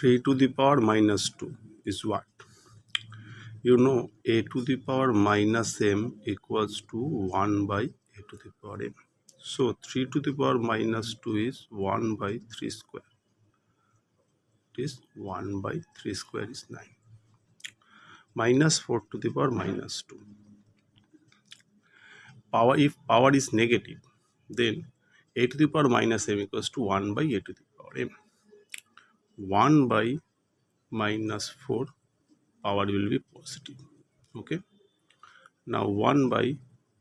3 to the power minus 2 is what? You know a to the power minus m equals to 1 by a to the power m. So 3 to the power minus 2 is 1 by 3 square. It is 1 by 3 square is 9. Minus 4 to the power minus 2. If power is negative, then a to the power minus m equals to 1 by a to the power m. 1 by minus 4, power will be positive. Okay. Now 1 by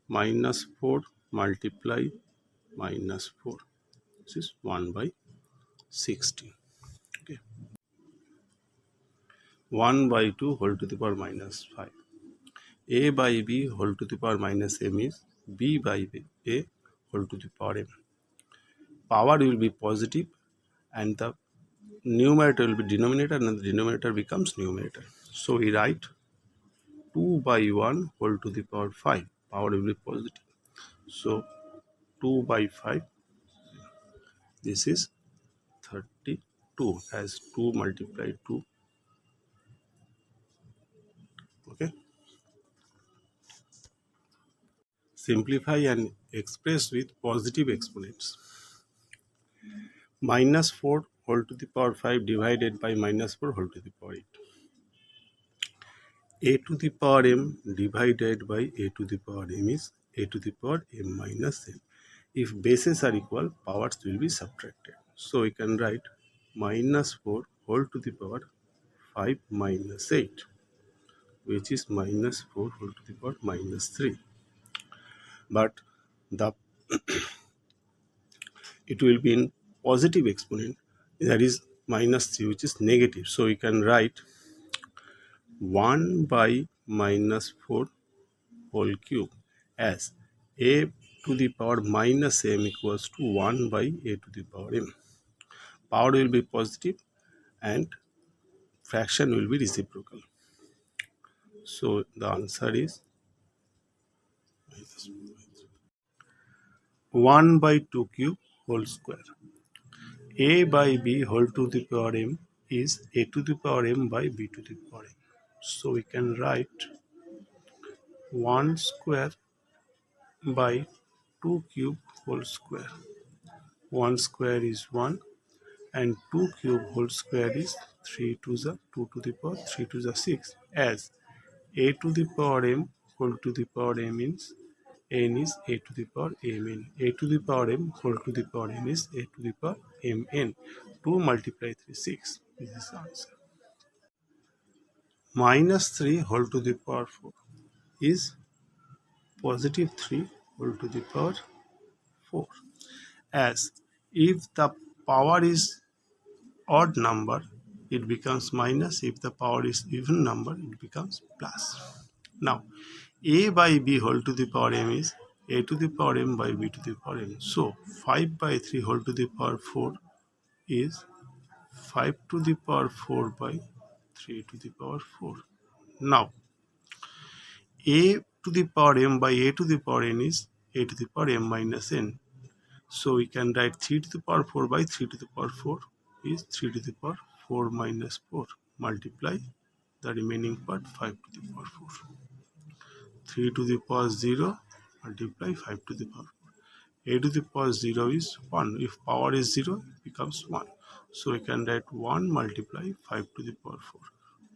minus 4 multiply minus 4. This is 1 by 16. Okay. 1 by 2 whole to the power minus 5. A by b whole to the power minus m is b by a whole to the power m. Power will be positive and the numerator will be denominator and the denominator becomes numerator. So we write 2 by 1 whole to the power 5. Power will be positive. So 2 by 5, this is 32 as 2 multiplied 2. Okay. Simplify and express with positive exponents. Minus 4 whole to the power 5 divided by minus 4 whole to the power 8. A to the power m divided by a to the power m is a to the power m minus n. If bases are equal, powers will be subtracted. So we can write minus 4 whole to the power 5 minus 8, which is minus 4 whole to the power minus 3. But the it will be in positive exponent, that is minus 3, which is negative. So we can write 1 by minus 4 whole cube as a to the power minus m equals to 1 by a to the power m. Power will be positive and fraction will be reciprocal. So the answer is 1 by 2 cube whole square. A by b whole to the power m is a to the power m by b to the power m. So we can write 1 square by 2 cube whole square. 1 square is 1 and 2 cube whole square is 3 to the 2 to the power 3 to the 6, as a to the power m whole to the power m means n is a to the power mn. A to the power m whole to the power n is a to the power mn. 2 multiply 3, 6. This is the answer. Minus 3 whole to the power 4 is positive 3 whole to the power 4, as if the power is odd number, it becomes minus. If the power is even number, it becomes plus. Now, a by b whole to the power m is a to the power m by b to the power m. So, 5 by 3 whole to the power 4 is 5 to the power 4 by 3 to the power 4. Now, a to the power m by a to the power n is a to the power m minus n. So we can write 3 to the power 4 by 3 to the power 4 is 3 to the power 4 minus 4. Multiply the remaining part 5 to the power 4. 3 to the power 0 multiply 5 to the power 4. A to the power 0 is 1. If power is 0, it becomes 1. So we can write 1 multiply 5 to the power 4,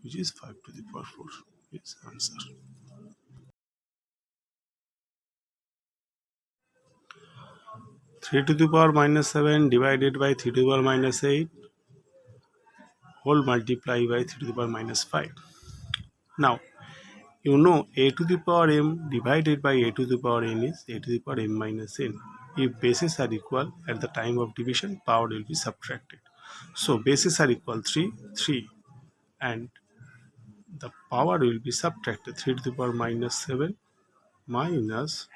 which is 5 to the power 4. Is answer. 3 to the power minus 7 divided by 3 to the power minus 8 whole multiply by 3 to the power minus 5. Now, you know a to the power m divided by a to the power n is a to the power m minus n. If bases are equal at the time of division, power will be subtracted. So bases are equal 3, 3, and the power will be subtracted. 3 to the power minus 7 minus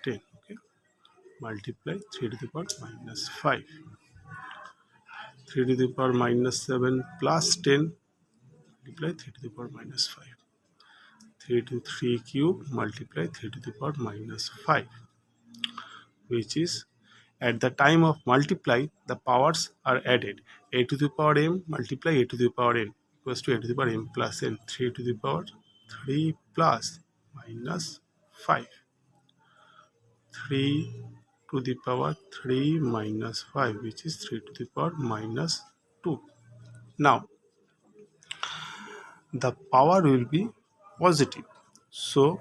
10. Okay, multiply 3 to the power minus 5. 3 to the power minus 7 plus 10 multiply 3 to the power minus 5. 3 to 3 cube multiply 3 to the power minus 5, which is, at the time of multiply the powers are added. A to the power m multiply a to the power n equals to a to the power m plus n. 3 to the power 3 plus minus 5. 3 to the power 3 minus 5, which is 3 to the power minus 2. Now the power will be positive, so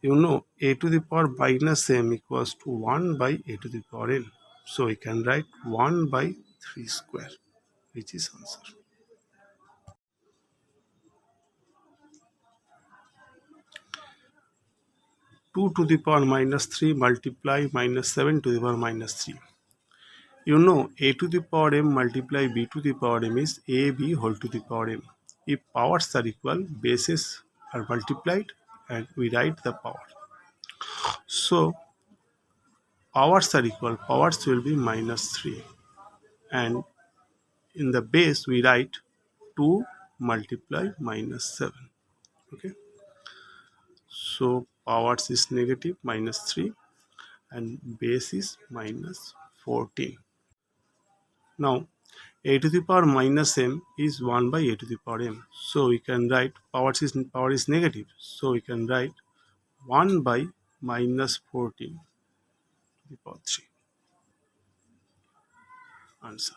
you know a to the power minus m equals to 1 by a to the power n, so we can write 1 by 3 square, which is answer. 2 to the power minus 3 multiply minus 7 to the power minus 3. You know a to the power m multiply b to the power m is ab whole to the power m. If powers are equal, bases are multiplied and we write the power. So powers are equal, powers will be minus 3, and in the base we write 2 multiply minus 7. Okay, so powers is negative minus 3 and base is minus 14. Now a to the power minus m is 1 by a to the power m, so we can write power is negative, so we can write 1 by minus 14 to the power 3. Answer.